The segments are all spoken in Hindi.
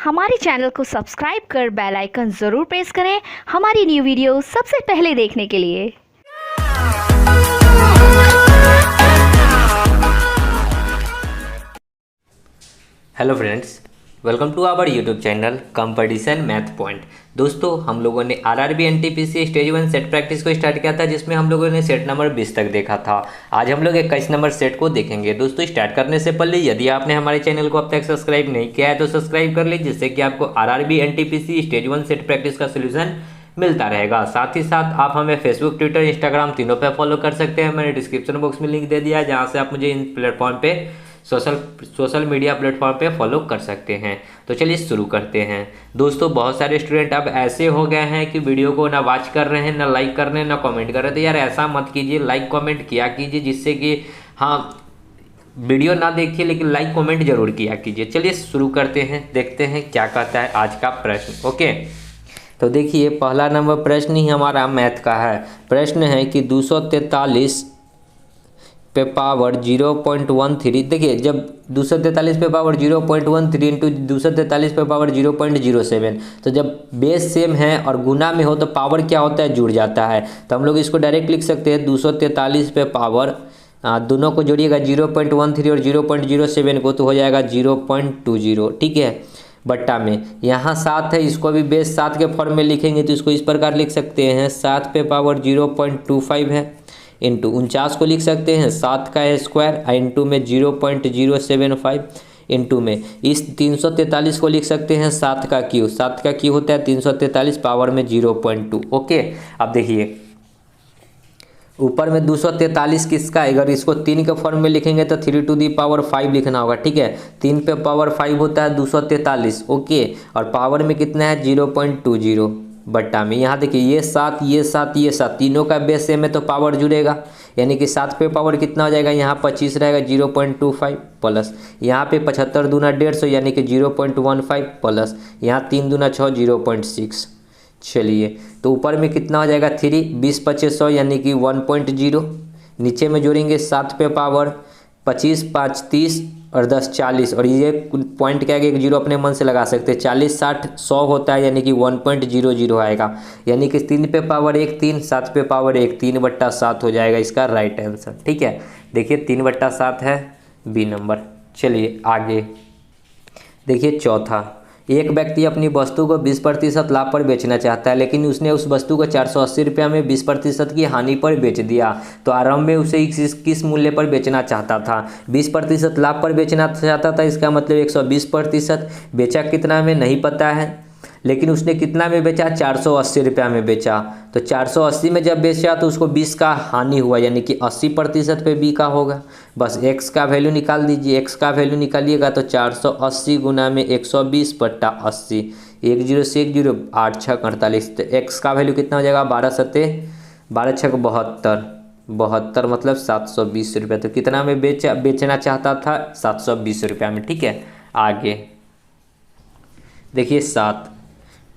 हमारे चैनल को सब्सक्राइब कर बेल आइकन ज़रूर प्रेस करें हमारी न्यू वीडियो सबसे पहले देखने के लिए। Hello friends, welcome to our YouTube channel competition math point. दोस्तों, हम लोगों ने RRB NTPC stage 1 set practice को स्टार्ट किया था, जिसमें हम लोगों ने सेट नंबर 20 तक देखा था। आज हम लोग 21 नंबर सेट को देखेंगे। दोस्तों, स्टार्ट करने से पहले यदि आपने हमारे चैनल को अब तक सब्सक्राइब नहीं किया है तो सब्सक्राइब कर लीजिए, जिससे कि आपको RRB NTPC stage 1 set practice का सोल्यूशन मिलता रहेगा। साथ ही साथ आप हमें फेसबुक, ट्विटर, इंस्टाग्राम तीनों पे फॉलो कर सकते हैं। मैंने डिस्क्रिप्शन बॉक्स में लिंक दे दिया है, जहाँ से आप मुझे इन प्लेटफॉर्म पे सोशल मीडिया प्लेटफॉर्म पे फॉलो कर सकते हैं। तो चलिए शुरू करते हैं। दोस्तों, बहुत सारे स्टूडेंट अब ऐसे हो गए हैं कि वीडियो को ना वॉच कर रहे हैं, ना लाइक कर रहे हैं, ना कमेंट कर रहे हैं। तो यार ऐसा मत कीजिए, लाइक कमेंट किया कीजिए, जिससे कि वीडियो ना देखिए लेकिन लाइक कमेंट जरूर किया कीजिए। चलिए शुरू करते हैं, देखते हैं क्या कहता है आज का प्रश्न। ओके, तो देखिए पहला नंबर प्रश्न ही हमारा मैथ का है। प्रश्न है कि 243 पे पावर 0.13। देखिए, जब 243 पे पावर 0.13 इंटू 243 पे पावर 0.07, तो जब बेस सेम है और गुना में हो तो पावर क्या होता है, जुड़ जाता है। तो हम लोग इसको डायरेक्ट लिख सकते हैं 243 पे पावर, दोनों को जोड़िएगा 0.13 और 0.07 को, तो हो जाएगा 0.20। ठीक है, बट्टा में यहाँ 7 है, इसको भी बेस 7 के फॉर्म में लिखेंगे तो इसको इस प्रकार लिख सकते हैं 7 पे पावर 0.25 है, इंटू 49 को लिख सकते हैं 7 का स्क्वायर, इंटू में 0.075, इंटू में इस 343 को लिख सकते हैं 7 का क्यू। 7 का क्यू होता है 343, पावर में 0.2। ओके, अब देखिए ऊपर में 243 किसका, अगर इसको 3 के फॉर्म में लिखेंगे तो 3 टू दी पावर 5 लिखना होगा। ठीक है, 3 पे पावर 5 होता है 243। ओके, और पावर में कितना है 0.20 बट्टा में। यहाँ देखिए ये 7 ये 7 ये 7 तीनों का बेस सेम है तो पावर जुड़ेगा, यानी कि 7 पे पावर कितना हो जाएगा, यहाँ 25 रहेगा 0.25 प्लस, यहाँ पे 75 दूना 150 यानी कि 0.15 प्लस, यहाँ 3 दूना 6 0.6। चलिए, तो ऊपर में कितना हो जाएगा 3, 20 25 100 यानी कि 1.0। नीचे में जोड़ेंगे 7 पे पावर 25 5 30 और 10 40, और ये पॉइंट क्या है, एक जीरो अपने मन से लगा सकते हैं। 40 60 100 होता है, यानी कि 1.00 आएगा, यानी कि 3 पे पावर 1 3, 7 पे पावर 1 3/7 हो जाएगा इसका राइट आंसर। ठीक है, देखिए 3/7 है बी नंबर। चलिए आगे देखिए चौथा। एक व्यक्ति अपनी वस्तु को 20% लाभ पर बेचना चाहता है, लेकिन उसने उस वस्तु को 480 रुपये में 20% की हानि पर बेच दिया। तो आरंभ में उसे किस मूल्य पर बेचना चाहता था, 20% लाभ पर बेचना चाहता था, इसका मतलब 120%। बेचा कितना में नहीं पता है, लेकिन उसने कितना में बेचा, 480 रुपया में बेचा। तो 480 में जब बेचा तो उसको 20 का हानि हुआ, यानी कि 80% पे बी का होगा। बस x का वैल्यू निकाल दीजिए, x का वैल्यू निकालिएगा तो 480 गुना में 120/80, 1 0 से 1 0 8 6 48। तो x का वैल्यू कितना हो जाएगा, 12 सत्ते 12 6 72, 72 मतलब 720 रुपये। तो कितना में बेचना चाहता था, 720 रुपया में। ठीक है, आगे देखिए 7।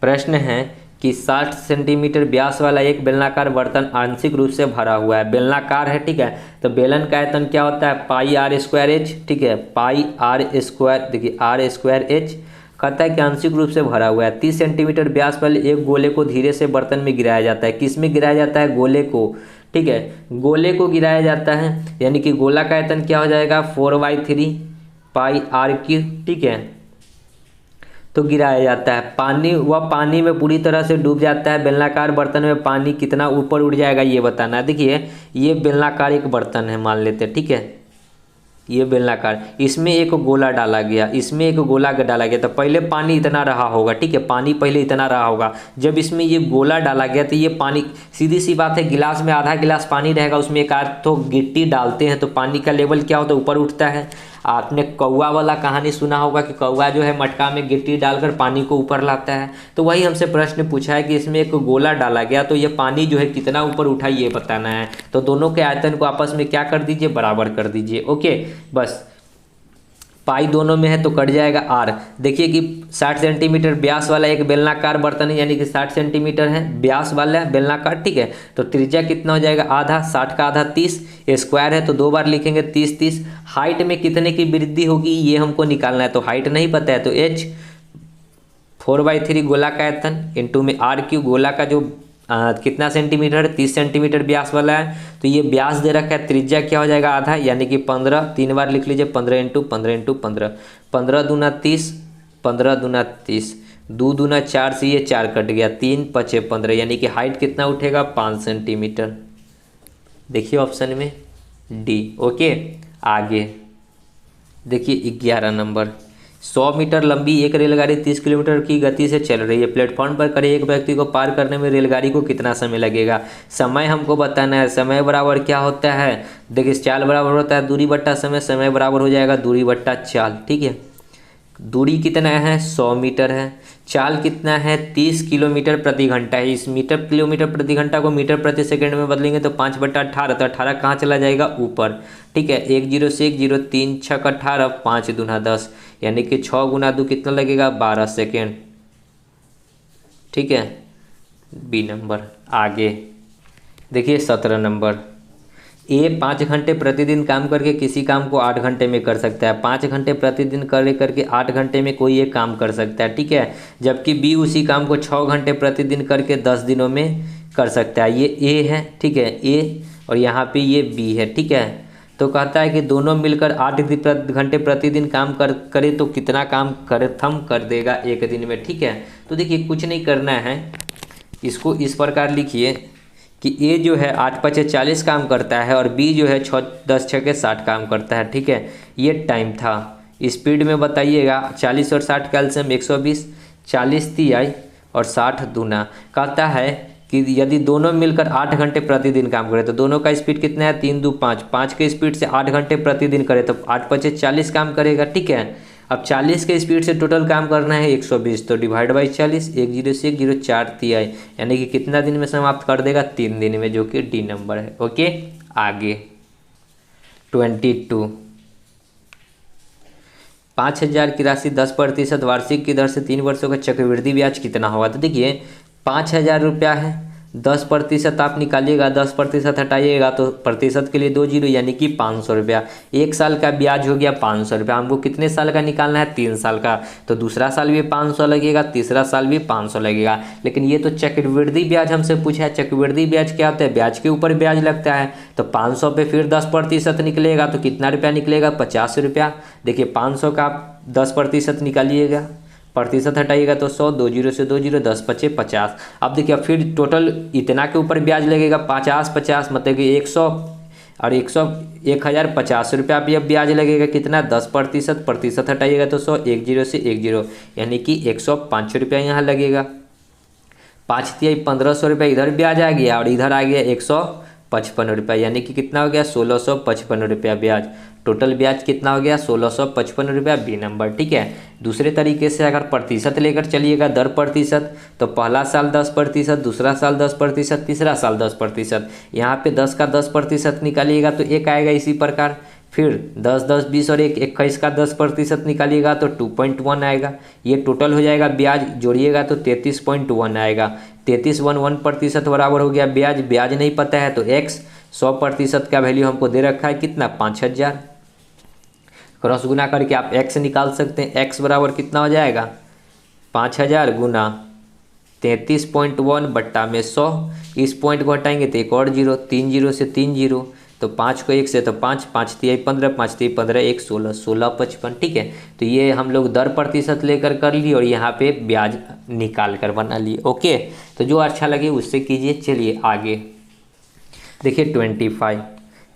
प्रश्न है कि 60 सेंटीमीटर व्यास वाला एक बेलनाकार बर्तन आंशिक रूप से भरा हुआ है। बेलनाकार है, ठीक है, तो बेलन का आयतन क्या होता है, πr²h। ठीक है, πr², देखिए r²h कहता है कि आंशिक रूप से भरा हुआ है। 30 सेंटीमीटर व्यास वाले एक गोले को धीरे से बर्तन में गिराया जाता है। किस में गिराया जाता है, गोले को। ठीक है, गोले को गिराया जाता है, यानी कि गोला का आयतन क्या हो जाएगा, 4/3 πr3। ठीक है, तो गिराया जाता है। पानी में पूरी तरह से डूब जाता है। बेलनाकार बर्तन में पानी कितना ऊपर उठ जाएगा ये बताना है। देखिए ये बेलनाकार एक बर्तन है मान लेते हैं। ठीक है, ये बेलनाकार, इसमें एक गोला डाला गया, इसमें एक गोला डाला गया, तो पहले पानी इतना रहा होगा। ठीक है, पानी पहले इतना रहा होगा। जब इसमें ये गोला डाला गया तो ये पानी, सीधी सी बात है, गिलास में आधा गिलास पानी रहेगा, उसमें एक आध तो गिट्टी डालते हैं तो पानी का लेवल क्या होता है, ऊपर उठता है। आपने कौवा वाला कहानी सुना होगा कि कौवा जो है मटका में गिट्टी डालकर पानी को ऊपर लाता है। तो वही हमसे प्रश्न पूछा है कि इसमें एक गोला डाला गया तो ये पानी जो है कितना ऊपर उठा ये बताना है। तो दोनों के आयतन को आपस में क्या कर दीजिए, बराबर कर दीजिए। ओके, बस पाई दोनों में है तो कट जाएगा आर। देखिए कि 60 सेंटीमीटर व्यास वाला एक बेलनाकार बर्तन है, यानी कि 60 सेंटीमीटर है व्यास वाला बेलनाकार। ठीक है, तो त्रिज्या कितना हो जाएगा, आधा, 60 का आधा 30, स्क्वायर है तो 2 बार लिखेंगे 30 30। हाइट में कितने की वृद्धि होगी ये हमको निकालना है, तो हाइट नहीं पता है तो h 4/3 गोला का आयतन इंटू में r³ गोला का जो कितना सेंटीमीटर, 30 सेंटीमीटर व्यास वाला है। तो ये व्यास दे रखा है, त्रिज्या क्या हो जाएगा आधा, यानी कि 15, 3 बार लिख लीजिए, 15 इंटू 15 इंटू 15, 15 दूना 30, 15 दूना 30, 2 दूना 4 से ये 4 कट गया, 3 5 15, यानी कि हाइट कितना उठेगा 5 सेंटीमीटर। देखिए ऑप्शन में डी। ओके, आगे देखिए 11 नंबर। 100 मीटर लंबी एक रेलगाड़ी 30 किलोमीटर की गति से चल रही है। प्लेटफॉर्म पर खड़े एक व्यक्ति को पार करने में रेलगाड़ी को कितना समय लगेगा। समय हमको बताना है। समय बराबर क्या होता है, देखिए चाल बराबर होता है दूरी बट्टा समय। समय बराबर हो जाएगा दूरी बट्टा चाल। ठीक है, दूरी कितना है 100 मीटर है, चाल कितना है 30 किलोमीटर प्रति घंटा है। इस मीटर किलोमीटर प्रति घंटा को मीटर प्रति सेकंड में बदलेंगे तो 5/18, तो 18 कहाँ चला जाएगा ऊपर। ठीक है, 1 0 से 1 0, 3 6 18, 5 दूना 10, यानी कि 6 गुना 2 कितना लगेगा 12 सेकेंड। ठीक है, बी नंबर। आगे देखिए 17 नंबर। ए 5 घंटे प्रतिदिन काम करके किसी काम को 8 घंटे में कर सकता है। 5 घंटे प्रतिदिन करके 8 घंटे में कोई एक काम कर सकता है। ठीक है, जबकि बी उसी काम को 6 घंटे प्रतिदिन करके 10 दिनों में कर सकता है। ये ए है, ठीक है, ए, और यहाँ पे ये बी है। ठीक है, तो कहता है कि दोनों मिलकर 8 घंटे प्रतिदिन काम करे तो कितना काम खत्म कर देगा एक दिन में। ठीक है, तो देखिए कुछ नहीं करना है, इसको इस प्रकार लिखिए कि ए जो है 8 5 40 काम करता है और बी जो है 6 10 6 60 काम करता है। ठीक है, ये टाइम था। स्पीड में बताइएगा 40 और 60 का एलसीएम 120, 40 तिहाई और 60 दूना। कहता है कि यदि दोनों मिलकर 8 घंटे प्रतिदिन काम करें तो दोनों का स्पीड कितना है 3 2 5, 5 के स्पीड से 8 घंटे प्रतिदिन करे तो 8 5 40 काम करेगा। ठीक है, अब 40 के स्पीड से टोटल काम करना है 120, तो डिवाइड बाई 40, 1 0 से 1 0, 4 तिहाई, यानी कि कितना दिन में समाप्त कर देगा 3 दिन में, जो कि डी नंबर है। ओके, आगे 22। 5,000 की राशि 10% वार्षिक की दर से 3 वर्षों का चक्रवृद्धि ब्याज कितना होगा। तो देखिए 5,000 रुपया है, 10% आप निकालिएगा, 10% हटाइएगा तो प्रतिशत के लिए 2 जीरो, यानी कि 500 रुपया। 1 साल का ब्याज हो गया 500 रुपया। हमको कितने साल का निकालना है 3 साल का, तो दूसरा साल भी 500 लगेगा, तीसरा साल भी 500 लगेगा। लेकिन ये तो चक्रवृद्धि ब्याज हमसे पूछा है। चक्रवृद्धि ब्याज क्या होता है, ब्याज के ऊपर ब्याज लगता है। तो 500 पे फिर 10% निकलेगा तो कितना रुपया निकलेगा 50 रुपया। देखिए 500 का आप 10% निकालिएगा, प्रतिशत हटाइएगा तो 100, 2 जीरो से 2 जीरो, 10 5 50। अब देखिए फिर टोटल इतना के ऊपर ब्याज लगेगा 50 50, मतलब कि 100 और 100 1050 रुपया भी अब ब्याज लगेगा। कितना 10%, प्रतिशत हटाइएगा तो 100, 1 जीरो से 1 जीरो, यानी कि 105 रुपया यहाँ लगेगा। 5 तिहाई 1500 रुपया इधर ब्याज आ गया और इधर आ गया 155 रुपया, यानी कि कितना हो गया 1655 रुपया ब्याज। टोटल ब्याज कितना हो गया 1655 रुपया, बी नंबर। ठीक है, दूसरे तरीके से अगर प्रतिशत लेकर चलिएगा दर प्रतिशत, तो पहला साल 10%, दूसरा साल 10%, तीसरा साल 10%। यहाँ पे 10 का 10% निकालिएगा तो 1 आएगा। इसी प्रकार फिर 10 10 20 और 1 21 का 10% निकालिएगा तो 2.1 आएगा। ये टोटल हो जाएगा ब्याज, जोड़िएगा तो 33.1 आएगा। 33.1% बराबर हो गया ब्याज। ब्याज नहीं पता है तो x 100% का वैल्यू हमको दे रखा है कितना 5000। क्रॉस गुना करके आप x निकाल सकते हैं। x बराबर कितना हो जाएगा 5000 गुना 33.1 बट्टा में 100। इस पॉइंट को हटाएंगे तो एक और जीरो, 3 जीरो से 3 जीरो, तो 5 को 1 से तो 5, 5 तिहाई 15, 5 तिहाई 15, 1 16, 1655। ठीक है, तो ये हम लोग दर प्रतिशत लेकर कर लिए और यहाँ पे ब्याज निकाल कर बना लिए। ओके, तो जो अच्छा लगे उससे कीजिए। चलिए आगे देखिए 25।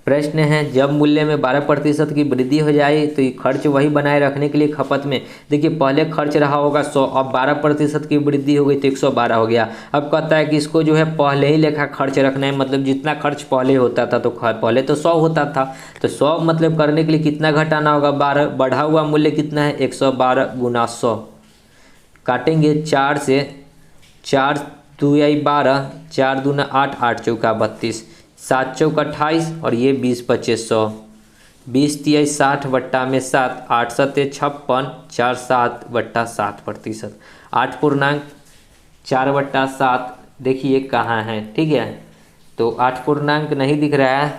प्रश्न है, जब मूल्य में 12% की वृद्धि हो जाए तो ये खर्च वही बनाए रखने के लिए खपत में, देखिए पहले खर्च रहा होगा 100, अब 12% की वृद्धि हो गई तो 112 हो गया। अब कहता है कि इसको जो है पहले ही लेखा खर्च रखना है, मतलब जितना खर्च पहले होता था तो पहले तो 100 होता था, तो 100 मतलब करने के लिए कितना घटाना होगा 12, बढ़ा हुआ मूल्य कितना है 112 गुना 100। काटेंगे 4 से, 4 2 12, 4 दूना 8, 8 चौका 32, 7 चौका 28 और ये 20 25 100, 20 तिहाई 60 बट्टा में 7, 8 7 56, 4 7 बट्टा 7%। 8 पूर्णांक 4 बट्टा 7 देखिए कहाँ है। ठीक है, तो 8 पूर्णांक नहीं दिख रहा है,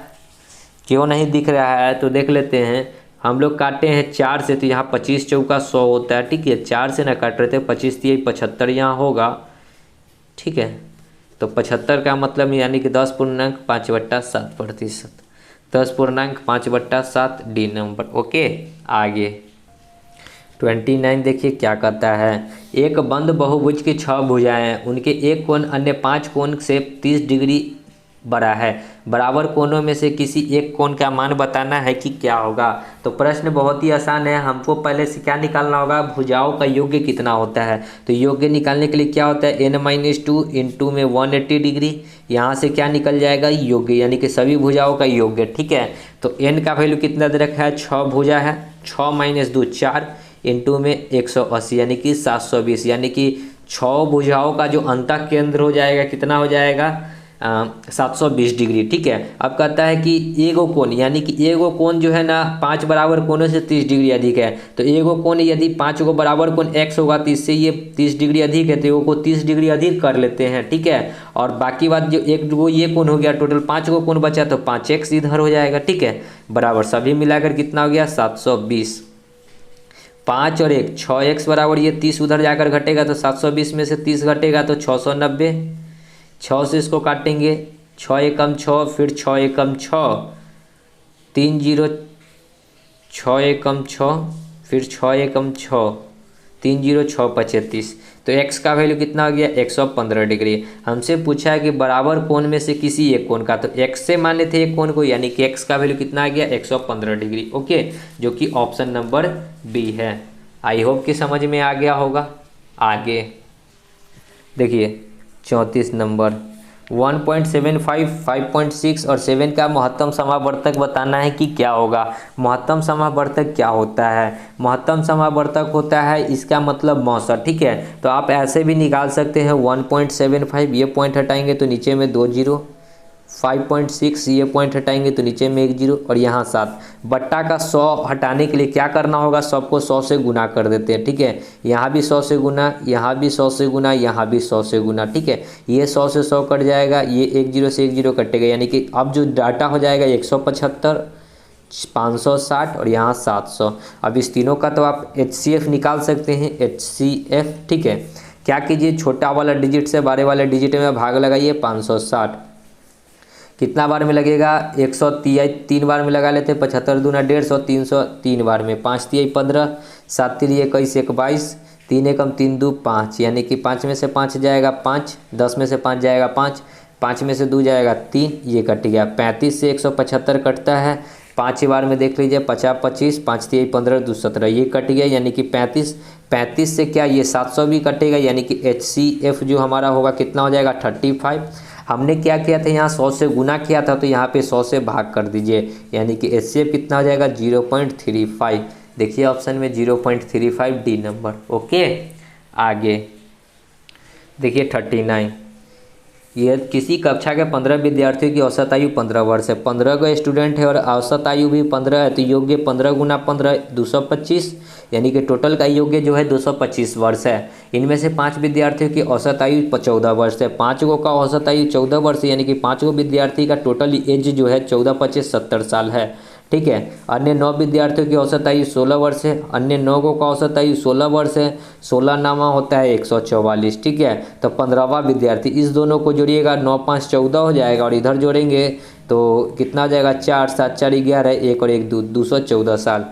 क्यों नहीं दिख रहा है तो देख लेते हैं। हम लोग काटे हैं 4 से, तो यहाँ 25 चौका 100 होता है। ठीक है, 4 से ना काट रहे थे, 25 दिए 75 यहाँ होगा। ठीक है, तो 75 का मतलब यानी कि 10.5/7%, 10.5/7 डी नंबर। ओके, आगे 29 देखिए क्या कहता है। एक बंद बहुभुज की 6 भुजाएं हैं, उनके एक कोण अन्य 5 कोण से 30 डिग्री बड़ा है। बराबर कोणों में से किसी एक कोण का मान बताना है कि क्या होगा। तो प्रश्न बहुत ही आसान है, हमको पहले से क्या निकालना होगा, भुजाओं का योग्य कितना होता है। तो योग्य निकालने के लिए क्या होता है, n-2 इंटू में 180 डिग्री, यहाँ से क्या निकल जाएगा, योग्य, यानी कि सभी भुजाओं का योग्य। ठीक है, तो n का वैल्यू कितना दे रखा है, 6 भुजा है, 6 - 2 4 इंटू में 180 यानी कि 720, यानी कि 6 भुजाओं का जो अंतः केंद्र हो जाएगा कितना हो जाएगा, 720 डिग्री। ठीक है, अब कहता है कि एगो कोण, यानी कि एगो कोण जो है ना 5 बराबर कोणों से 30 डिग्री अधिक है। तो एगो कोण यदि 5 को बराबर कोण x होगा तो इससे ये 30 डिग्री अधिक है, तो एगो को 30 डिग्री अधिक कर लेते हैं। ठीक है, और बाकी बात जो एक वो ये कोण हो गया, टोटल 5 को कोण बचा तो 5x इधर हो जाएगा। ठीक है, बराबर सभी मिलाकर कितना हो गया, 720। 5 और 1 6x बराबर ये 30 उधर जाकर घटेगा, तो 720 में से 30 घटेगा तो 690। 6 से इसको काटेंगे, 6 एकम 6, फिर 6 एकम 6, 3 0, 6 एकम 6, फिर 6 एकम 6, 3 0 6 35। तो x का वैल्यू कितना हो गया, 115 डिग्री। हमसे पूछा है कि बराबर कोण में से किसी एक कोण का, तो x से माने थे एक कोण को, यानी कि x का वैल्यू कितना आ गया, 115 डिग्री। ओके, जो कि ऑप्शन नंबर बी है। आई होप कि समझ में आ गया होगा। आगे देखिए 34 नंबर, 1.75, 5.6 और 7 का महत्तम समावर्तक बताना है कि क्या होगा। महत्तम समावर्तक क्या होता है, महत्तम समावर्तक होता है इसका मतलब 62। ठीक है, तो आप ऐसे भी निकाल सकते हैं, 1.75 ये पॉइंट हटाएंगे तो नीचे में 2 0, 5.6 ये पॉइंट हटाएंगे तो नीचे में 1 0, और यहाँ 7 बट्टा का 100 हटाने के लिए क्या करना होगा, सबको 100 से गुना कर देते हैं। ठीक है, यहाँ भी 100 से गुना, यहाँ भी 100 से गुना, यहाँ भी 100 से गुना। ठीक है, ये 100 से 100 कट जाएगा, ये 1 0 से 1 0 कटेगा, यानी कि अब जो डाटा हो जाएगा 175, 560 और यहाँ 700। अब इस तीनों का तो आप HCF निकाल सकते हैं, HCF। ठीक है, क्या कीजिए, छोटा वाला डिजिट से बड़े वाले डिजिट में भाग लगाइए, 560 कितना बार में लगेगा, 103 बार में लगा लेते हैं, 75 दूना 150, 303 बार में, 5 3 15, 7 3 21 1 22, 3 एकम 3 2 5, यानी कि 5 में से 5 जाएगा 5, 10 में से 5 जाएगा 5, 5 में से 2 जाएगा 3, ये कट गया। 35 से 175 कटता है, 5 बार में देख लीजिए, 50 25, 5 3 15 2 17, ये कट गया, यानी कि 35 से क्या ये 700 भी कटेगा, यानी कि HCF जो हमारा होगा कितना हो जाएगा, 35। हमने क्या किया था, यहाँ 100 से गुना किया था, तो यहाँ पे 100 से भाग कर दीजिए, यानी कि HCF कितना हो जाएगा, 0.35। देखिए ऑप्शन में 0.35 डी नंबर। ओके, आगे देखिए 39, ये किसी कक्षा के 15 विद्यार्थियों की औसत आयु 15 वर्ष है, 15 का स्टूडेंट है और औसत आयु भी 15 है, तो योग्य 15 गुना 15 225, यानी कि टोटल का योग्य जो है 225 वर्ष है। इनमें से 5 विद्यार्थियों की औसत आयु 14 वर्ष है, 5 गो का औसत आयु 14 वर्ष, यानी कि 5 गो विद्यार्थी का टोटल एज जो है 14 25 70 साल है। ठीक है, अन्य 9 विद्यार्थियों की औसत आयु 16 वर्ष है, अन्य 9 को का औसत आयु 16 वर्ष है, 16 नामा होता है 144। ठीक है, तो 15वां विद्यार्थी, इस दोनों को जोड़िएगा, 9 5 14 हो जाएगा, और इधर जोड़ेंगे तो कितना हो जाएगा, 4 7 4 11, 1 और 1 2, 214 साल।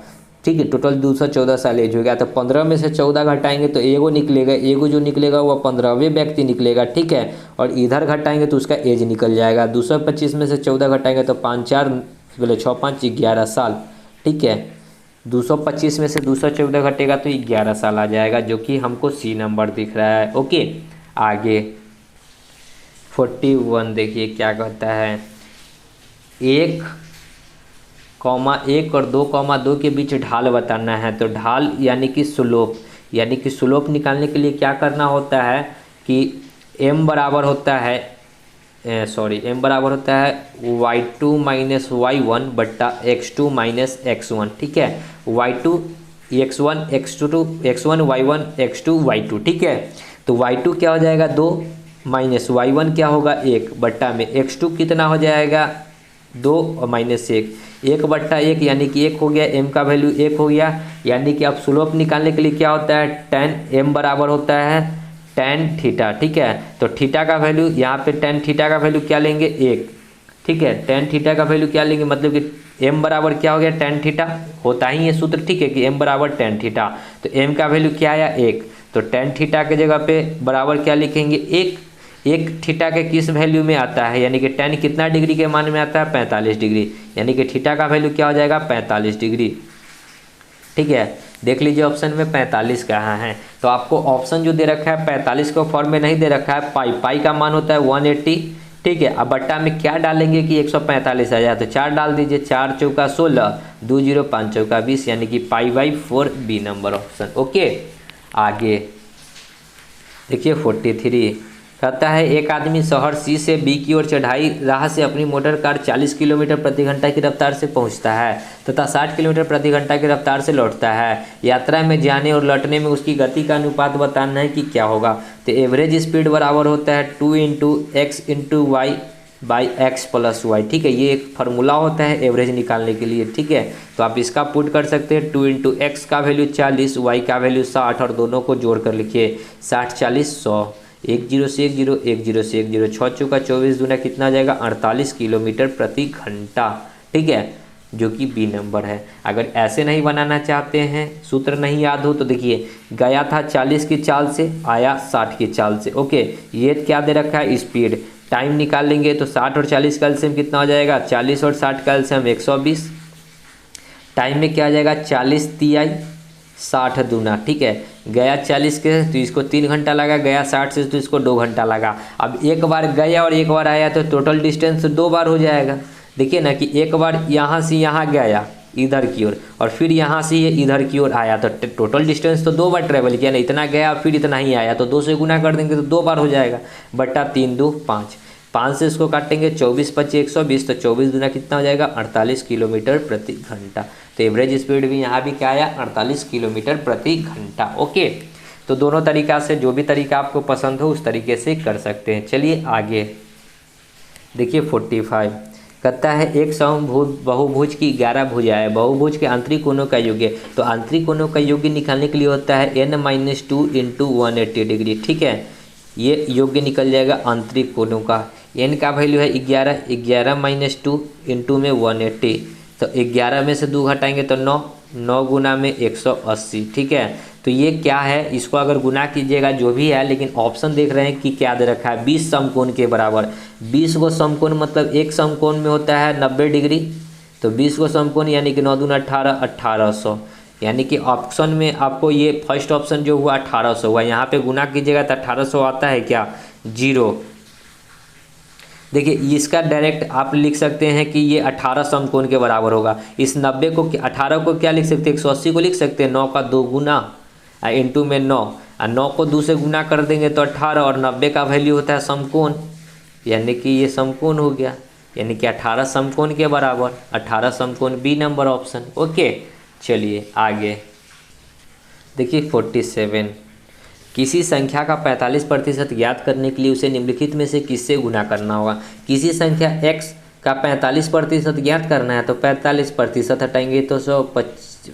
ठीक है, टोटल 214 साल एज हो गया। तो 15 में से 14 घटाएंगे तो एगो निकलेगा, एगो जो निकलेगा वह 15वें व्यक्ति निकलेगा। ठीक है, और इधर घटाएंगे तो उसका एज निकल जाएगा। 225 में से 14 घटाएंगे तो 5 4 बोले 6 5 11 साल। ठीक है, 225 में से 214 घटेगा तो 11 साल आ जाएगा, जो कि हमको सी नंबर दिख रहा है। ओके, आगे 41 देखिए क्या कहता है, 1, 1 और 2, के बीच ढाल बताना है। तो ढाल यानी कि स्लोप निकालने के लिए क्या करना होता है कि m बराबर होता है y2 माइनस y1 बट्टा x2 माइनस x1। ठीक है, y2 x1 x2 x1 y1 x2 y2। ठीक है, तो y2 क्या हो जाएगा 2 माइनस y1 क्या होगा 1 बट्टा में x2 कितना हो जाएगा 2 और -1, 1/1 यानी कि 1 हो गया, m का वैल्यू 1 हो गया। यानी कि अब स्लोप निकालने के लिए क्या होता है, tan m बराबर होता है tan थीटा। ठीक है, तो थीटा का वैल्यू यहाँ पे tan थीटा का वैल्यू क्या लेंगे, 1। ठीक है, tan थीटा का वैल्यू क्या लेंगे, मतलब कि m बराबर क्या हो गया, tan थीटा होता ही ये सूत्र। ठीक है, कि m बराबर tan थीटा, तो m का वैल्यू क्या आया, 1। तो tan थीटा के जगह पे बराबर क्या लिखेंगे, 1। 1 थीटा के किस वैल्यू में आता है, यानी कि tan कितना डिग्री के मान में आता है, 45 डिग्री। यानी कि थीटा का वैल्यू क्या हो जाएगा, 45 डिग्री। ठीक है, देख लीजिए ऑप्शन में 45 कहाँ है। तो आपको ऑप्शन जो दे रखा है 45 को फॉर्म में नहीं दे रखा है, पाई का मान होता है 180। ठीक है, अब बट्टा में क्या डालेंगे कि 145 आ जाए, तो 4 डाल दीजिए, 4 चौका 16, 2 0 5 चौका 20, यानी कि π/4 बी नंबर ऑप्शन। ओके, आगे देखिए 43 कहता है एक आदमी शहर सी से बी की ओर चढ़ाई राह से अपनी मोटर कार 40 किलोमीटर प्रति घंटा की रफ्तार से पहुंचता है तथा 60 किलोमीटर प्रति घंटा की रफ्तार से लौटता है। यात्रा में जाने और लौटने में उसकी गति का अनुपात बताना है कि क्या होगा। तो एवरेज स्पीड बराबर होता है 2 × x × y/x + y। ठीक है, ये एक फार्मूला होता है एवरेज निकालने के लिए। ठीक है, तो आप इसका पुट कर सकते हैं, 2 × x का वैल्यू 40, y का वैल्यू 60 और दोनों को जोड़ कर लिखिए 60 40 100, 1 0 से 1 0, 1 0 से 1 0, 6 चौका 24 दूना कितना आ जाएगा, 48 किलोमीटर प्रति घंटा। ठीक है, जो कि बी नंबर है। अगर ऐसे नहीं बनाना चाहते हैं, सूत्र नहीं याद हो, तो देखिए गया था 40 की चाल से, आया 60 की चाल से। ओके, ये क्या दे रखा है, स्पीड। टाइम निकाल लेंगे तो 60 और 40 का एलसीएम कितना हो जाएगा, 40 और 60 का एलसीएम 120। टाइम में क्या आ जाएगा, 40 तिहाई 60 दूना। ठीक है, गया 40 के तो इसको 3 घंटा लगा, गया 60 से तो इसको 2 घंटा लगा। अब एक बार गया और एक बार आया तो टोटल डिस्टेंस 2 बार हो जाएगा। देखिए ना कि एक बार यहाँ से यहाँ गया इधर की ओर और फिर यहाँ से ये इधर की ओर आया, तो टोटल डिस्टेंस तो 2 बार ट्रेवल किया ना, इतना गया फिर इतना ही आया, तो 2 से गुना कर देंगे तो 2 बार हो जाएगा, बट्टा 3 2 5, 5 से इसको काटेंगे 24 25 120, तो 24 दूना कितना हो जाएगा, 48 किलोमीटर प्रति घंटा। तो एवरेज स्पीड भी यहाँ भी क्या आया, 48 किलोमीटर प्रति घंटा। ओके, तो दोनों तरीका से जो भी तरीका आपको पसंद हो उस तरीके से कर सकते हैं। चलिए आगे देखिए 45 कहता है एक बहुभुज की 11 भुजाएं, बहुभुज के आंतरिक कोणों का योग। तो आंतरिक कोणों का योग निकालने के लिए होता है n - 2 × 180 डिग्री। ठीक है, ये योग निकल जाएगा आंतरिक कोणों का। n का वैल्यू है 11, 11 - 2 इंटू में 180, तो 11 में से 2 घटाएंगे तो 9, 9 गुना में 180। ठीक है, तो ये क्या है, इसको अगर गुना कीजिएगा जो भी है, लेकिन ऑप्शन देख रहे हैं कि क्या दे रखा है, 20 समकोण के बराबर। 20 को समकोण मतलब एक समकोण में होता है 90 डिग्री, तो 20 को समकोण यानी कि 9 दूना 18, 1800। यानी कि ऑप्शन में आपको ये फर्स्ट ऑप्शन जो हुआ 1800 हुआ, यहाँ पे गुना कीजिएगा तो 1800 आता है क्या, 0। देखिए इसका डायरेक्ट आप लिख सकते हैं कि ये 18 समकोण के बराबर होगा। इस 90 को 18 को क्या लिख सकते हैं, 180 को लिख सकते हैं, 9 का 2 गुना इंटू में 9, और 9 को 2 से गुना कर देंगे तो 18, और 90 का वैल्यू होता है समकोण, यानी कि ये समकोण हो गया, यानी कि 18 समकोण के बराबर, 18 समकोण बी नंबर ऑप्शन। ओके, चलिए आगे देखिए 47 किसी संख्या का 45% ज्ञात करने के लिए उसे निम्नलिखित में से किससे गुना करना होगा। किसी संख्या x का 45% ज्ञात करना है, तो 45% हटाएंगे तो 100,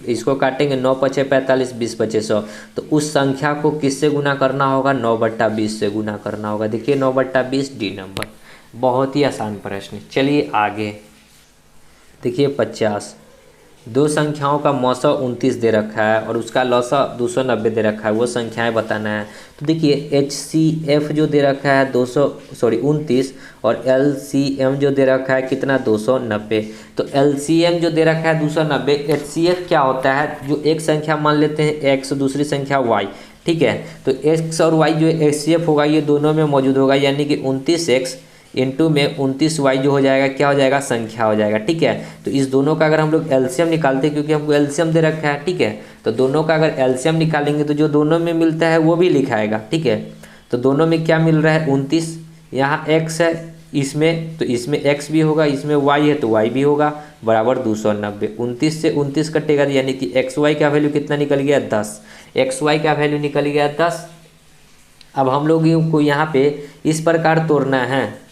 इसको काटेंगे 9 × 45, 20 × 100, तो उस संख्या को किससे गुना करना होगा, 9/20 से गुना करना होगा। देखिए 9/20 डी नंबर, बहुत ही आसान प्रश्न। चलिए आगे देखिए 50 दो संख्याओं का मौसा 29 दे रखा है और उसका लौसा 290 दे रखा है, वो संख्याएं बताना है। तो देखिए HCF जो दे रखा है 29 और LCM जो दे रखा है कितना, 290। तो LCM जो दे रखा है 290, HCF क्या होता है, जो एक संख्या मान लेते हैं x, दूसरी संख्या y। ठीक है, तो x और y जो HCF होगा ये दोनों में मौजूद होगा, यानी कि 29x इंटू में 29y जो हो जाएगा क्या हो जाएगा, संख्या हो जाएगा। ठीक है, तो इस दोनों का अगर हम लोग एलसीएम निकालते हैं, क्योंकि हमको एलसीएम दे रखा है, ठीक है, तो दोनों का अगर एलसीएम निकालेंगे तो जो दोनों में मिलता है वो भी लिखाएगा। ठीक है, तो दोनों में क्या मिल रहा है, 29, यहाँ x है इसमें, तो इसमें x भी होगा, इसमें y है तो y भी होगा, बराबर 290। 29 से 29 कटेगा, यानी कि xy का वैल्यू कितना निकल गया, 10। xy का वैल्यू निकल गया 10। अब हम लोग को यहाँ पे इस प्रकार तोड़ना है,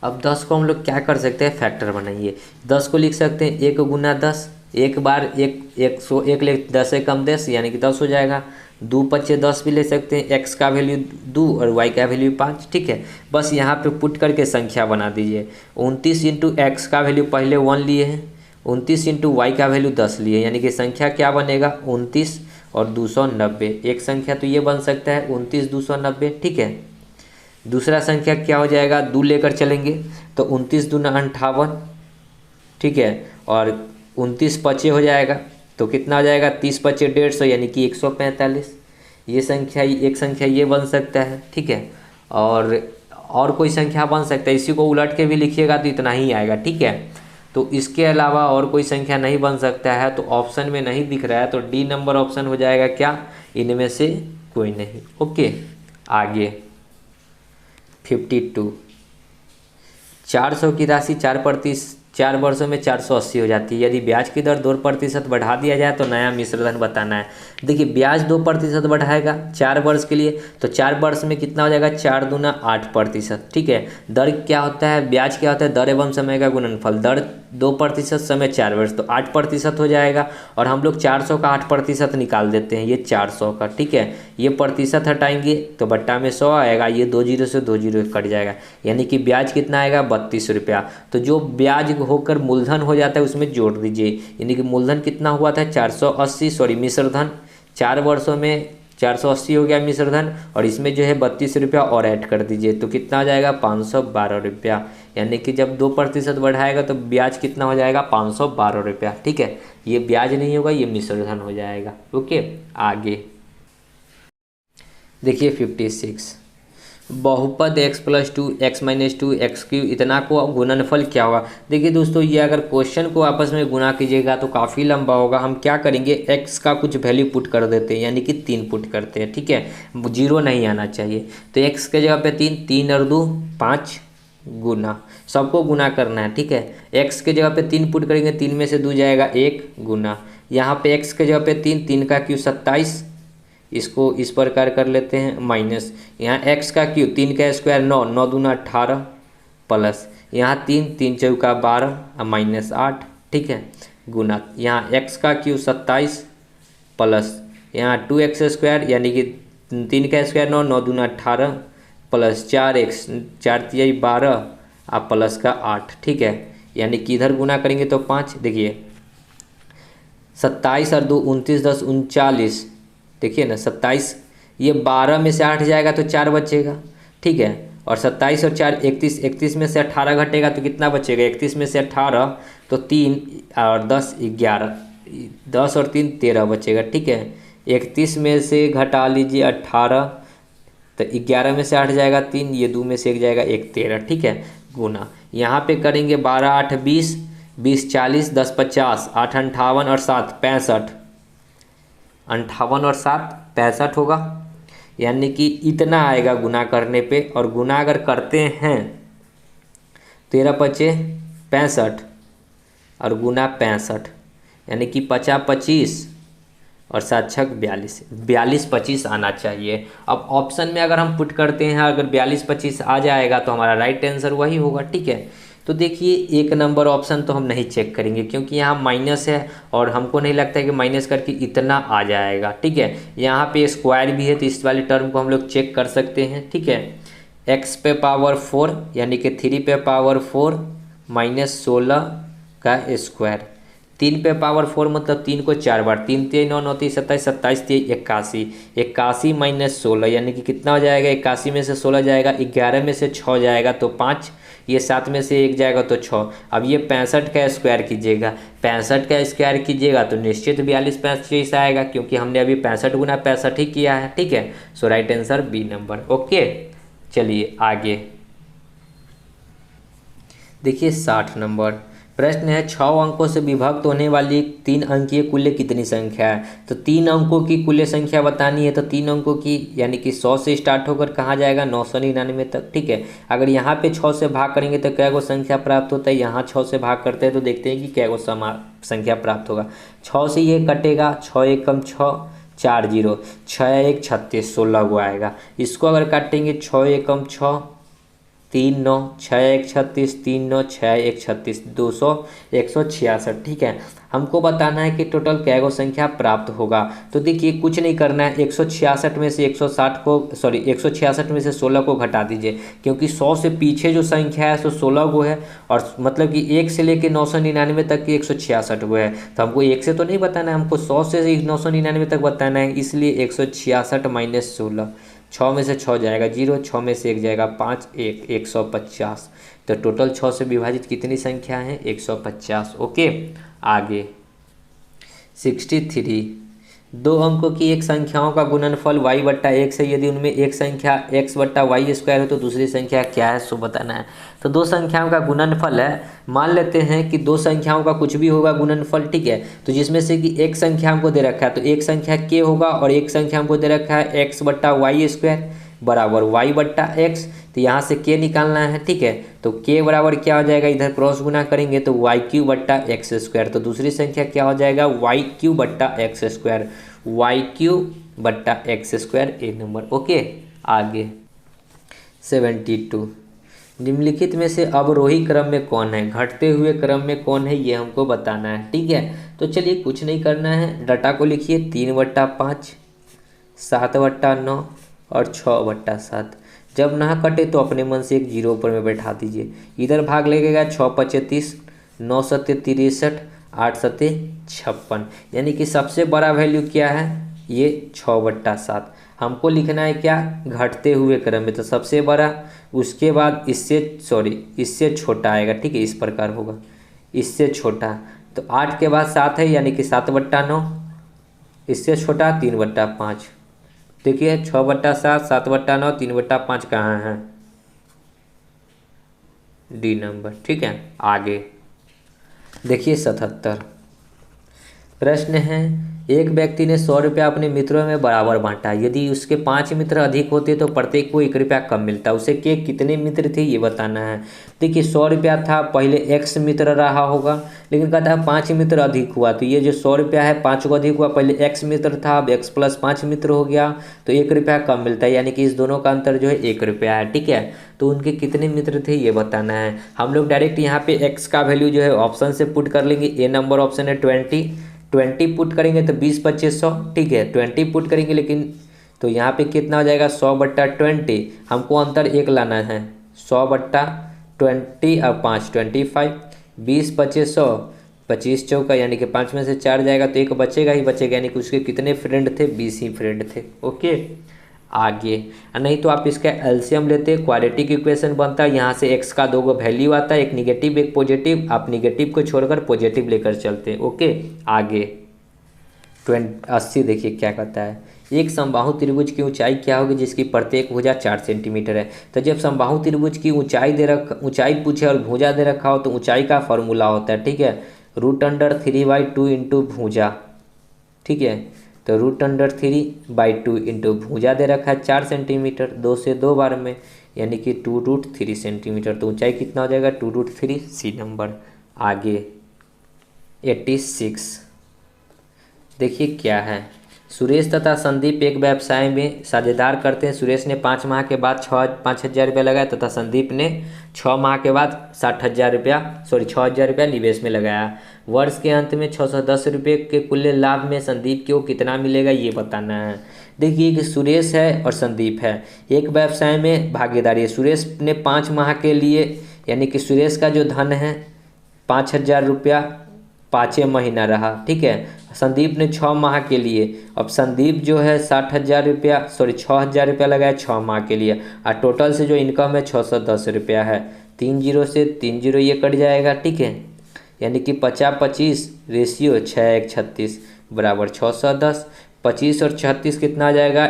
अब 10 को हम लोग क्या कर सकते हैं, फैक्टर बनाइए। 10 को लिख सकते हैं 1 गुना 10, एक बार एक 101 ले 10 से कम 10 यानी कि 10 हो जाएगा। 2 पच्चे 10 भी ले सकते हैं, x का वैल्यू 2 और y का वैल्यू 5। ठीक है, बस यहाँ पे पुट करके संख्या बना दीजिए। 29 इंटू एक्स का वैल्यू पहले 1 लिए हैं, 29 इंटू वाई का वैल्यू 10 लिए, यानी कि संख्या क्या बनेगा 29 और 290। एक संख्या तो ये बन सकता है 29 290। ठीक है, दूसरा संख्या क्या हो जाएगा, 2 लेकर चलेंगे तो 29 दूना 58। ठीक है, और 29 पचे हो जाएगा तो कितना हो जाएगा, 30 पचे 150 यानी कि 145। ये संख्या, एक संख्या ये बन सकता है। ठीक है, और कोई संख्या बन सकता है, इसी को उलट के भी लिखिएगा तो इतना ही आएगा। ठीक है, तो इसके अलावा और कोई संख्या नहीं बन सकता है, तो ऑप्शन में नहीं दिख रहा है तो डी नंबर ऑप्शन हो जाएगा क्या, इनमें से कोई नहीं। ओके, आगे 52। 400 की राशि 4 वर्षों में 480 हो जाती है। यदि ब्याज की दर 2% बढ़ा दिया जाए तो नया मिश्रधन बताना है। देखिए, ब्याज 2% बढ़ाएगा 4 वर्ष के लिए, तो 4 वर्ष में कितना हो जाएगा, 4 दूना 8%। ठीक है, दर क्या होता है, ब्याज क्या होता है, दर एवं समय का गुणनफल। दर 2%, समय 4 वर्ष, तो 8% हो जाएगा। और हम लोग 400 का 8% निकाल देते हैं, ये 400 का। ठीक है, ये प्रतिशत हटाएंगे तो बट्टा में 100 आएगा, ये 2 जीरो से 2 जीरो कट जाएगा, यानी कि ब्याज कितना आएगा, 32 रुपया। तो जो ब्याज होकर मूलधन हो जाता है उसमें जोड़ दीजिए, यानी कि मूलधन कितना हुआ था 480, सॉरी मिश्रधन 4 वर्षों में 480 हो गया मिश्रधन, और इसमें जो है 32 रुपया और ऐड कर दीजिए तो कितना आ जाएगा 512 रुपया। यानी कि जब 2% बढ़ाएगा तो ब्याज कितना हो जाएगा 512 रुपया। ठीक है, ये ब्याज नहीं होगा, ये मिश्रधन हो जाएगा। ओके, आगे देखिए 56। बहुपद x + 2 x - 2 x³ इतना को गुणनफल क्या होगा। देखिए दोस्तों, ये अगर क्वेश्चन को आपस में गुना कीजिएगा तो काफ़ी लंबा होगा। हम क्या करेंगे, x का कुछ वैल्यू पुट कर देते हैं, यानी कि 3 पुट करते हैं। ठीक है, 0 नहीं आना चाहिए, तो x के जगह पे 3, 3 और 2 5 गुना, सबको गुना करना है। ठीक है, x के जगह पे 3 पुट करेंगे, 3 में से 2 जाएगा 1 गुना, यहाँ पे x के जगह पे 3, 3 का क्यू 27, इसको इस प्रकार कर लेते हैं माइनस, यहाँ x का क्यू 3 का स्क्वायर 9, 9 दूना 18 प्लस यहाँ 3, 3 चौका 12 और माइनस 8। ठीक है, गुना यहाँ x का क्यू 27 प्लस यहाँ 2x स्क्वायर यानी कि 3 का स्क्वायर 9, 9 दूना 18 प्लस 4x 4 तिहाई 12 और प्लस का 8। ठीक है, यानी कि इधर गुना करेंगे तो 5। देखिए 27 और 2 29, 10 39। देखिए ना 27, ये 12 में से 8 जाएगा तो 4 बचेगा। ठीक है, और 27 और 4 31, 31 में से 18 घटेगा तो कितना बचेगा, 31 में से 18 तो 3 और 10 11, 10 और 3 13 बचेगा। ठीक है, 31 में से घटा लीजिए 18 तो 11 में से 8 जाएगा 3, ये 2 में से 1 जाएगा 1 13। ठीक है, गुना यहाँ पे करेंगे 12 8 20, 20 40, 10 50, 8 58 और 7 65, 58 और 7 65 होगा, यानी कि इतना आएगा गुना करने पे। और गुना अगर करते हैं 13 पचे 65 और गुना 65, यानी कि 50 25 और 7 छक 42, 42 25 आना चाहिए। अब ऑप्शन में अगर हम पुट करते हैं, अगर 42 25 आ जाएगा तो हमारा राइट आंसर वही होगा। ठीक है, तो देखिए 1 नंबर ऑप्शन तो हम नहीं चेक करेंगे क्योंकि यहाँ माइनस है और हमको नहीं लगता है कि माइनस करके इतना आ जाएगा। ठीक है, यहाँ पे स्क्वायर भी है तो इस वाली टर्म को हम लोग चेक कर सकते हैं। ठीक है, x पे पावर 4 यानी कि 3 पे पावर 4 माइनस 16 का स्क्वायर, 3 पे पावर 4 मतलब 3 को 4 बार, 3 3 9 9 3 27, 27 3 81, 81 माइनस 16 यानी कि कितना हो जाएगा, 81 में से 16 जाएगा, 11 में से 6 जाएगा तो 5, ये 7 में से 1 जाएगा तो 6। अब ये 65 का स्क्वायर कीजिएगा, 65 का स्क्वायर कीजिएगा तो निश्चित 42 25 आएगा क्योंकि हमने अभी 65 गुना 65 ही किया है। ठीक है, so right answer B number. Okay, चलिए आगे देखिए 60 नंबर प्रश्न है, 6 अंकों से विभक्त होने वाली 3 अंकीय कुल्य कितनी संख्या है। तो 3 अंकों की कुल्य संख्या बतानी है, तो 3 अंकों की यानी कि 100 से स्टार्ट होकर कहाँ जाएगा 999 तक। ठीक है, अगर यहाँ पे 6 से भाग करेंगे तो क्या को संख्या प्राप्त होता है, यहाँ 6 से भाग करते हैं तो देखते हैं कि क्या को संख्या प्राप्त होगा। 6 से ये कटेगा, 6 1 कम 6 4 0, 6 1 36, 16 को आएगा। इसको अगर काटेंगे 6 1 कम 6 3 9 6 1 36, 3 9 6 1 36, 200 166। ठीक है, हमको बताना है कि टोटल कै गो संख्या प्राप्त होगा। तो देखिए कुछ नहीं करना है, 166 में से 160 को 166 में से 16 को घटा दीजिए, क्योंकि 100 से पीछे जो संख्या है सो 16 गो है, और मतलब कि 1 से लेके 999 तक की 166 गो है। तो हमको 1 से तो नहीं बताना है, हमको 100 से 999 तक बताना है, इसलिए 166 माइनस 16, 6 में से 6 जाएगा 0, 6 में से 1 जाएगा 5, 150। तो टोटल 6 से विभाजित कितनी संख्या है? 150। ओके, आगे 63, दो अंकों की एक संख्याओं का गुणनफल y बट्टा x है, यदि उनमें एक संख्या x बट्टा वाई स्क्वायर है तो दूसरी संख्या क्या है, सो बताना है। तो दो संख्याओं का गुणनफल है, मान लेते हैं कि दो संख्याओं का कुछ भी होगा गुणनफल, ठीक है। तो जिसमें से कि एक संख्या हमको दे रखा है, तो एक संख्या k होगा, और एक संख्या हमको दे रखा है x बट्टा वाई स्क्वायर बराबर y बट्टा एक्स। तो यहाँ से k निकालना है, ठीक है। तो k बराबर क्या हो जाएगा, इधर क्रॉस गुना करेंगे तो वाई क्यू बट्टा एक्स स्क्वायर। तो दूसरी संख्या क्या हो जाएगा, वाई क्यू बट्टा एक्स स्क्वायर, वाई क्यू बट्टा एक्स स्क्वायर, एक नंबर। ओके, आगे 72, निम्नलिखित में से अवरोही क्रम में कौन है, घटते हुए क्रम में कौन है, ये हमको बताना है, ठीक है। तो चलिए कुछ नहीं करना है, डाटा को लिखिए 3/5, 7/9 और 6/7। जब ना कटे तो अपने मन से एक जीरो ऊपर में बैठा दीजिए, इधर भाग लगेगा 6 5 30, 9 7 63, 8 7 56, यानी कि सबसे बड़ा वैल्यू क्या है, ये 6/7। हमको लिखना है क्या, घटते हुए क्रम में, तो सबसे बड़ा, उसके बाद इससे छोटा आएगा, ठीक है, इस प्रकार होगा, इससे छोटा। तो 8 के बाद 7 है, यानी कि 7/9, इससे छोटा 3/5। देखिए 6/7, 7/9, 3/5 कहाँ है, डी नंबर, ठीक है। आगे देखिए 77, प्रश्न है, एक व्यक्ति ने 100 रुपया अपने मित्रों में बराबर बांटा, यदि उसके 5 मित्र अधिक होते तो प्रत्येक को 1 रुपया कम मिलता, उसे के कितने मित्र थे ये बताना है। देखिए 100 रुपया था, पहले x मित्र रहा होगा, लेकिन कहता है 5 मित्र अधिक हुआ, तो ये जो 100 रुपया है 5 को अधिक हुआ, पहले x मित्र था, अब x + 5 मित्र हो गया, तो 1 रुपया कम मिलता है, यानी कि इस दोनों का अंतर जो है 1 रुपया है, ठीक है। तो उनके कितने मित्र थे ये बताना है। हम लोग डायरेक्ट यहाँ पे x का वैल्यू जो है ऑप्शन से पुट कर लेंगे, ए नंबर ऑप्शन है 20 पुट करेंगे तो 20 25 100, ठीक है, 20 पुट करेंगे, लेकिन तो यहाँ पे कितना हो जाएगा 100/20, हमको अंतर 1 लाना है, 100/20 और 5 25, 20 25 100, 25 चौका, यानी कि 5 में से 4 जाएगा तो 1 बचेगा ही बचेगा, यानी कि उसके कितने फ्रेंड थे, 20 ही फ्रेंड थे। ओके, आगे नहीं तो आप इसका एलसीएम लेते, क्वाड्रेटिक इक्वेशन बनता है, यहाँ से x का 2 गो वैल्यू आता है, एक निगेटिव एक पॉजिटिव, आप निगेटिव को छोड़कर पॉजिटिव लेकर चलते हैं। ओके, आगे 80 देखिए क्या कहता है, एक समबाहु त्रिभुज की ऊंचाई क्या होगी जिसकी प्रत्येक भुजा 4 सेंटीमीटर है। तो जब समबाहु त्रिभुज की ऊंचाई पूछे और भुजा दे रखा हो तो ऊंचाई का फॉर्मूला होता है, ठीक है, √3/2 इंटू भुजा, ठीक है। तो √3/2 इंटू भुजा दे रखा है 4 सेंटीमीटर, 2 से 2 बार में, यानी कि 2√3 सेंटीमीटर। तो ऊंचाई कितना हो जाएगा, 2√3, सी नंबर। आगे 86 देखिए क्या है, सुरेश तथा संदीप एक व्यवसाय में साझेदार करते हैं। सुरेश ने 5 माह के बाद 5,000 रुपया लगाया तथा संदीप ने 6 माह के बाद 6,000 रुपया निवेश में लगाया। वर्ष के अंत में 610 रुपये के कुल लाभ में संदीप को कितना मिलेगा ये बताना है। देखिए कि सुरेश है और संदीप है, एक व्यवसाय में भागीदारी है। सुरेश ने 5 माह के लिए, यानी कि सुरेश का जो धन है 5,000 रुपया 5 महीना रहा, ठीक है। संदीप ने 6 माह के लिए, अब संदीप जो है 6,000 रुपया लगाया 6 माह के लिए, और टोटल से जो इनकम है 610 रुपया है। 3 जीरो से 3 जीरो ये कट जाएगा, ठीक है, यानी कि 50-25 रेशियो 6:1:36 बराबर 610। 25 और 36 कितना आ जाएगा,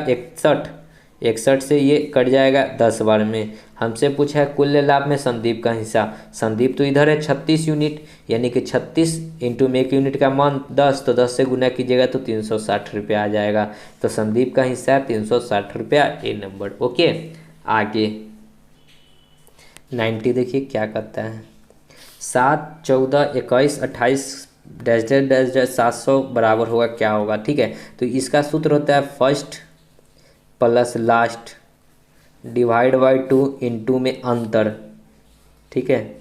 61 से ये कट जाएगा 10 बार में। हमसे पूछा है कुल लाभ में संदीप का हिस्सा, संदीप तो इधर है 36 यूनिट, यानी कि 36 इंटू में एक यूनिट का मान 10, तो 10 से गुना कीजिएगा तो 360 रुपया आ जाएगा। तो संदीप का हिस्सा है 360 रुपया, ए नंबर। ओके, आगे 90 देखिए क्या करता है, 7 14 21 28 -700 बराबर होगा क्या होगा, ठीक है। तो इसका सूत्र होता है first plus last divide by 2 into में अंतर, ठीक है।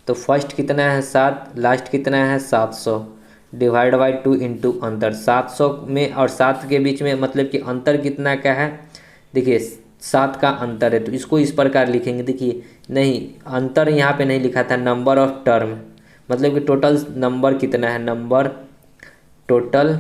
तो फर्स्ट कितना है 7, लास्ट कितना है 700, डिवाइड बाई 2 इंटू अंतर। 700 में और 7 के बीच में मतलब कि अंतर कितना का है, देखिए 7 का अंतर है, तो इसको इस प्रकार लिखेंगे। देखिए नहीं, अंतर यहाँ पे नहीं लिखा था, नंबर ऑफ टर्म, मतलब कि टोटल नंबर कितना है, नंबर, टोटल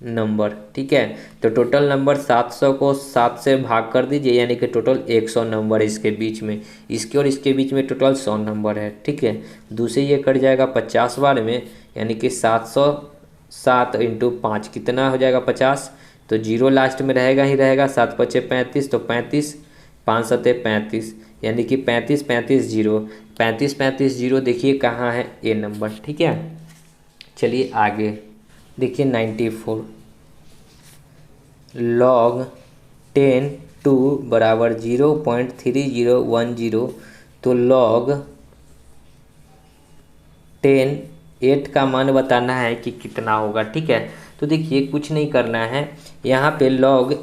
नंबर, ठीक है। तो टोटल नंबर 700 को 7 से भाग कर दीजिए, यानी कि टोटल 100 नंबर है इसके बीच में, इसके और इसके बीच में टोटल 100 नंबर है, ठीक है। दूसरे ये कट जाएगा 50 बार में, यानी कि 707 इंटू 5 कितना हो जाएगा 50, तो जीरो लास्ट में रहेगा ही रहेगा, 7 पचे 35, तो 35, 5 सते 35, यानी कि 35 35 जीरो, 35 35 जीरो देखिए कहाँ है, ए नंबर, ठीक है। चलिए आगे देखिए 94, लॉग 10 2 बराबर 0.3010, तो लॉग 10 8 का मान बताना है कि कितना होगा, ठीक है। तो देखिए कुछ नहीं करना है, यहाँ पे लॉग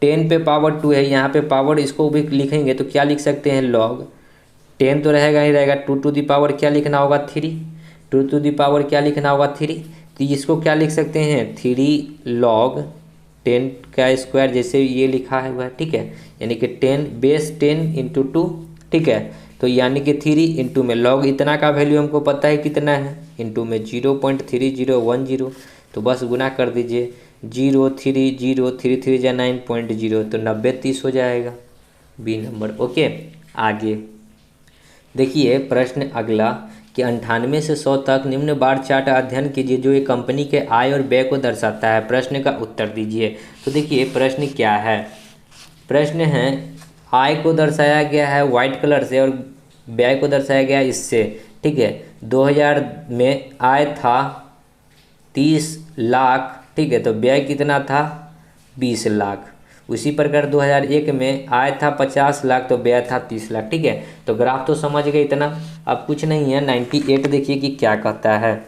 10 पे पावर 2 है, यहाँ पे पावर इसको भी लिखेंगे तो क्या लिख सकते हैं, लॉग 10 तो रहेगा ही रहेगा, 2 टू दी पावर क्या लिखना होगा 3, 2 टू दी पावर क्या लिखना होगा 3, तो इसको क्या लिख सकते हैं 3 लॉग 10 का स्क्वायर, जैसे ये लिखा है वह, ठीक है। यानी कि 10 बेस 10 इंटू 2, ठीक है। तो यानी कि 3 इंटू में लॉग इतना का वैल्यू हमको पता है कितना है, इंटू में 0.3010, तो बस गुना कर दीजिए, 0 3 0 3 3 जा 9.0, तो 90 30 हो जाएगा, बी नंबर, ओके। आगे देखिए प्रश्न अगला कि 98 से 100 तक निम्न बार चार्ट अध्ययन कीजिए जो एक कंपनी के आय और व्यय को दर्शाता है, प्रश्न का उत्तर दीजिए। तो देखिए प्रश्न क्या है, प्रश्न है आय को दर्शाया गया है वाइट कलर से और व्यय को दर्शाया गया इससे, ठीक है। 2000 में आय था 30 लाख, ठीक है, तो व्यय कितना था 20 लाख। उसी प्रकार 2001 में आय था 50 लाख तो व्यय था 30 लाख, ठीक है। तो ग्राफ तो समझ गए इतना, अब कुछ नहीं है। 98 देखिए कि क्या कहता है,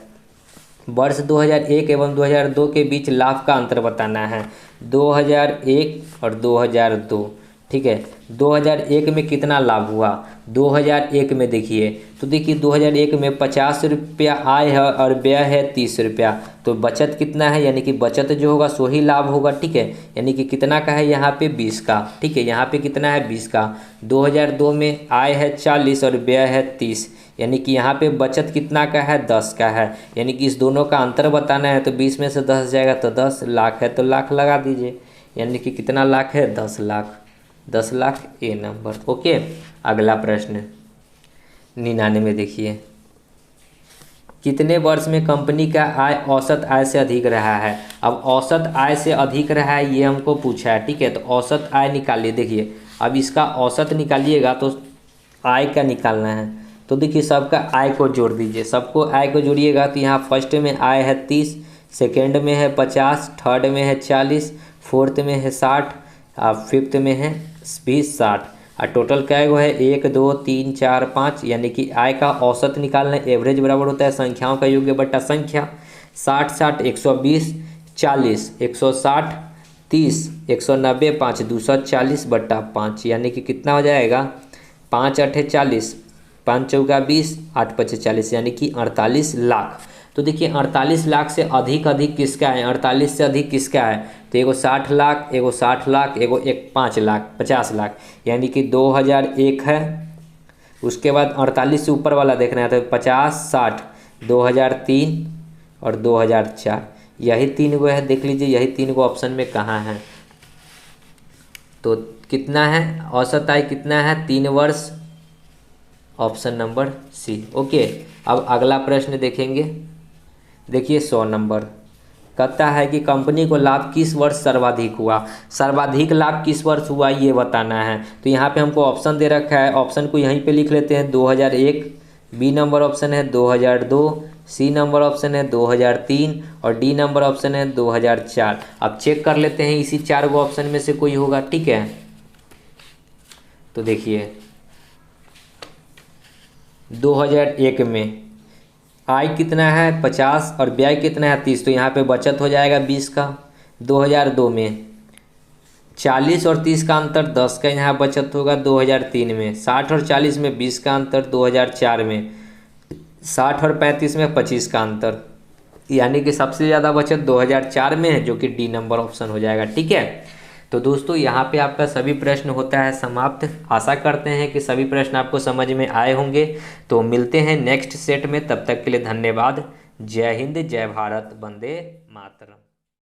वर्ष 2001 एवं 2002 के बीच लाभ का अंतर बताना है, 2001 और 2002, ठीक है। 2001 में कितना लाभ हुआ, 2001 में देखिए, तो देखिए 2001 में 50 रुपया आय है और व्यय है 30 रुपया, तो बचत कितना है, यानी कि बचत जो होगा सो ही लाभ होगा, ठीक है। यानी कि कितना का है यहाँ पे 20 का, ठीक है, यहाँ पे कितना है 20 का। 2002 में आय है 40 और व्यय है 30, यानी कि यहाँ पे बचत कितना का है 10 का है, यानी कि इस दोनों का अंतर बताना है, तो 20 में से 10 जाएगा तो 10 लाख है, तो लाख लगा दीजिए, यानी कि कितना लाख है 10 लाख, 10 लाख ए नंबर, ओके। अगला प्रश्न 99 देखिए, कितने वर्ष में कंपनी का आय औसत आय से अधिक रहा है। अब औसत आय से अधिक रहा है ये हमको पूछा है, ठीक है। तो औसत आय निकालिए, देखिए अब इसका औसत निकालिएगा तो आय का निकालना है, तो देखिए सबका आय को जोड़ दीजिए, सबको आय को जोड़िएगा तो यहाँ फर्स्ट में आय है 30, सेकेंड में है 50, थर्ड में है 40, फोर्थ में है 60, और फिफ्थ में है भी 60, और टोटल क्या है 1 2 3 4 5, यानी कि आय का औसत निकालना, एवरेज बराबर होता है संख्याओं का योग बट्टा संख्या। 60 60 120, 40 160, 30 190, 5 240 बट्टा 5, यानी कि कितना हो जाएगा 5 8 40, 5 चौका 20, 8 5 40, यानी कि 48 लाख। तो देखिए 48 लाख से अधिक किसका है, 48 से अधिक किसका है, तो एगो 60 लाख, एगो 60 लाख, एगो 5 लाख 50 लाख, यानी कि 2001 है। उसके बाद 48 से ऊपर वाला देखना है तो 50 60, 2003 और 2004, यही 3 गो है, देख लीजिए यही 3 गो ऑप्शन में कहाँ है। तो कितना है औसत आय कितना है 3 वर्ष, ऑप्शन नंबर सी, ओके। अब अगला प्रश्न देखेंगे, देखिए 100 नंबर कहता है कि कंपनी को लाभ किस वर्ष सर्वाधिक हुआ, सर्वाधिक लाभ किस वर्ष हुआ ये बताना है। तो यहाँ पे हमको ऑप्शन दे रखा है, ऑप्शन को यहीं पे लिख लेते हैं 2001, बी नंबर ऑप्शन है 2002, सी नंबर ऑप्शन है 2003 और डी नंबर ऑप्शन है 2004। अब चेक कर लेते हैं इसी 4 गो ऑप्शन में से कोई होगा, ठीक है। तो देखिए 2001 में आय कितना है 50 और व्यय कितना है 30, तो यहाँ पे बचत हो जाएगा 20 का। 2002 में 40 और 30 का अंतर 10 का यहाँ बचत होगा 2003 में। 60 और 40 में 20 का अंतर 2004 में। 60 और 35 में 25 का अंतर, यानी कि सबसे ज़्यादा बचत 2004 में है, जो कि डी नंबर ऑप्शन हो जाएगा। ठीक है, तो दोस्तों यहाँ पे आपका सभी प्रश्न होता है समाप्त। आशा करते हैं कि सभी प्रश्न आपको समझ में आए होंगे। तो मिलते हैं नेक्स्ट सेट में, तब तक के लिए धन्यवाद। जय हिंद, जय भारत, वंदे मातरम।